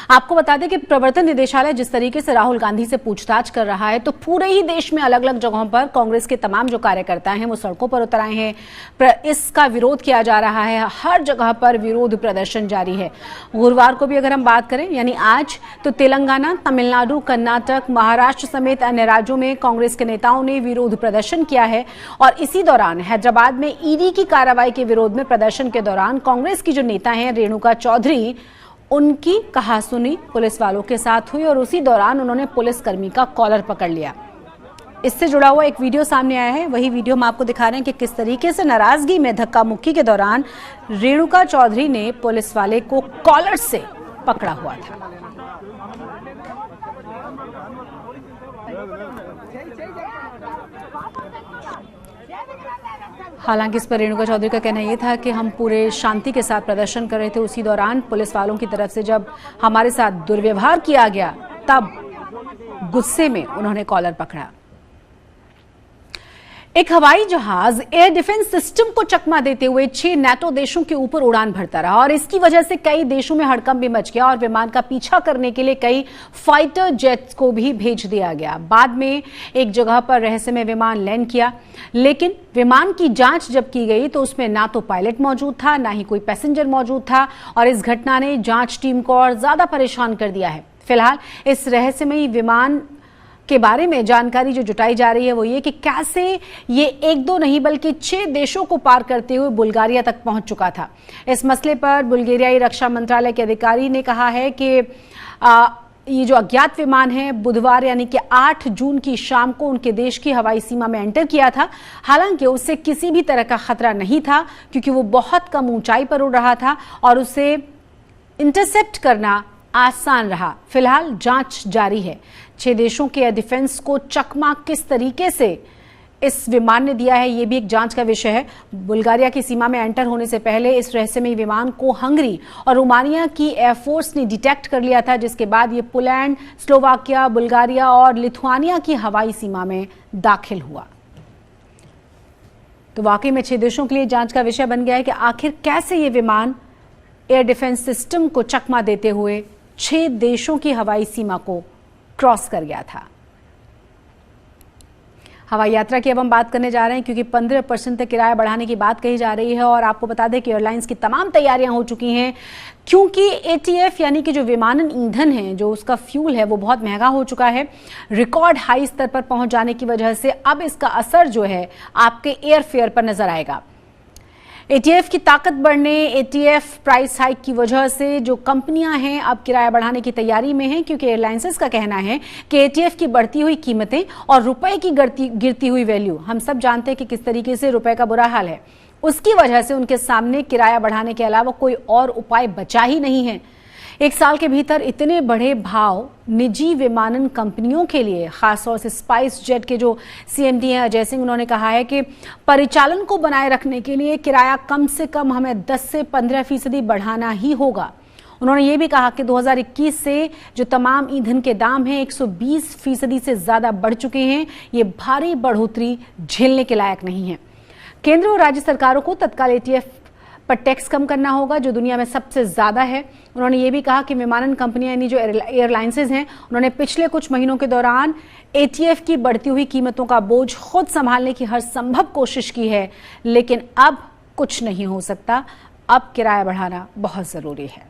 आपको बता दें कि प्रवर्तन निदेशालय जिस तरीके से राहुल गांधी से पूछताछ कर रहा है, तो पूरे ही देश में अलग अलग जगहों पर कांग्रेस के तमाम जो कार्यकर्ता हैं वो सड़कों पर उतर आए हैं। इसका विरोध किया जा रहा है, हर जगह पर विरोध प्रदर्शन जारी है। गुरुवार को भी अगर हम बात करें यानी आज, तो तेलंगाना, तमिलनाडु, कर्नाटक, महाराष्ट्र समेत अन्य राज्यों में कांग्रेस के नेताओं ने विरोध प्रदर्शन किया है। और इसी दौरान हैदराबाद में ईडी की कार्रवाई के विरोध में प्रदर्शन के दौरान कांग्रेस की जो नेता हैं रेणुका चौधरी, उनकी कहासुनी पुलिस वालों के साथ हुई और उसी दौरान उन्होंने पुलिसकर्मी का कॉलर पकड़ लिया। इससे जुड़ा हुआ एक वीडियो सामने आया है, वही वीडियो हम आपको दिखा रहे हैं कि किस तरीके से नाराजगी में धक्का मुक्की के दौरान रेणुका चौधरी ने पुलिस वाले को कॉलर से पकड़ा हुआ था। हालांकि इस पर रेणुका चौधरी का कहना यह था कि हम पूरे शांति के साथ प्रदर्शन कर रहे थे, उसी दौरान पुलिस वालों की तरफ से जब हमारे साथ दुर्व्यवहार किया गया तब गुस्से में उन्होंने कॉलर पकड़ा। एक हवाई जहाज एयर डिफेंस सिस्टम को चकमा देते हुए 6 नेटो देशों के ऊपर उड़ान भरता रहा और इसकी वजह से कई देशों में हड़कंप भी मच गया और विमान का पीछा करने के लिए कई फाइटर जेट्स को भी भेज दिया गया। बाद में एक जगह पर रहस्यमय विमान लैंड किया, लेकिन विमान की जांच जब की गई तो उसमें ना तो पायलट मौजूद था, ना ही कोई पैसेंजर मौजूद था और इस घटना ने जांच टीम को और ज्यादा परेशान कर दिया है। फिलहाल इस रहस्यमयी विमान के बारे में जानकारी जो जुटाई जा रही है वो ये कि कैसे ये 1-2 नहीं बल्कि 6 देशों को पार करते हुए बुल्गारिया तक पहुंच चुका था। इस मसले पर बुल्गारियाई रक्षा मंत्रालय के अधिकारी ने कहा है कि ये जो अज्ञात विमान है बुधवार यानी कि 8 जून की शाम को उनके देश की हवाई सीमा में एंटर किया था। हालांकि उससे किसी भी तरह का खतरा नहीं था क्योंकि वो बहुत कम ऊंचाई पर उड़ रहा था और उसे इंटरसेप्ट करना आसान रहा। फिलहाल जांच जारी है। 6 देशों के एयर डिफेंस को चकमा किस तरीके से इस विमान ने दिया है, ये भी एक जांच का विषय है। बुल्गारिया की सीमा में एंटर होने से पहले इस रहस्यमयी विमान को हंगरी और रोमानिया की एयरफोर्स ने डिटेक्ट कर लिया था, जिसके बाद ये पोलैंड, स्लोवाकिया, बुल्गारिया और लिथुआनिया की हवाई सीमा में दाखिल हुआ। तो वाकई में 6 देशों के लिए जांच का विषय बन गया है कि आखिर कैसे ये विमान एयर डिफेंस सिस्टम को चकमा देते हुए 6 देशों की हवाई सीमा को क्रॉस कर गया था। हवाई यात्रा की अब हम बात करने जा रहे हैं क्योंकि 15% तक किराया बढ़ाने की बात कही जा रही है और आपको बता दें कि एयरलाइंस की तमाम तैयारियां हो चुकी हैं क्योंकि ATF यानी कि जो विमानन ईंधन है, जो उसका फ्यूल है वो बहुत महंगा हो चुका है। रिकॉर्ड हाई स्तर पर पहुंच जाने की वजह से अब इसका असर जो है आपके एयर फेयर पर नजर आएगा। ATF की ताकत बढ़ने, ATF प्राइस हाइक की वजह से जो कंपनियां हैं अब किराया बढ़ाने की तैयारी में हैं क्योंकि एयरलाइंसेस का कहना है कि ATF की बढ़ती हुई कीमतें और रुपए की गिरती हुई वैल्यू, हम सब जानते हैं कि किस तरीके से रुपए का बुरा हाल है, उसकी वजह से उनके सामने किराया बढ़ाने के अलावा कोई और उपाय बचा ही नहीं है। 1 साल के भीतर इतने बड़े भाव निजी विमानन कंपनियों के लिए, खासतौर से स्पाइस जेट के जो CMD हैं अजय सिंह, उन्होंने कहा है कि परिचालन को बनाए रखने के लिए किराया कम से कम हमें 10 से 15% बढ़ाना ही होगा। उन्होंने ये भी कहा कि 2021 से जो तमाम ईंधन के दाम हैं 120% से ज्यादा बढ़ चुके हैं। ये भारी बढ़ोतरी झेलने के लायक नहीं है। केंद्र और राज्य सरकारों को तत्काल ATF पर टैक्स कम करना होगा जो दुनिया में सबसे ज्यादा है। उन्होंने ये भी कहा कि विमानन कंपनियां यानी जो एयरलाइंसेज हैं उन्होंने पिछले कुछ महीनों के दौरान ATF की बढ़ती हुई कीमतों का बोझ खुद संभालने की हर संभव कोशिश की है, लेकिन अब कुछ नहीं हो सकता। अब किराया बढ़ाना बहुत जरूरी है।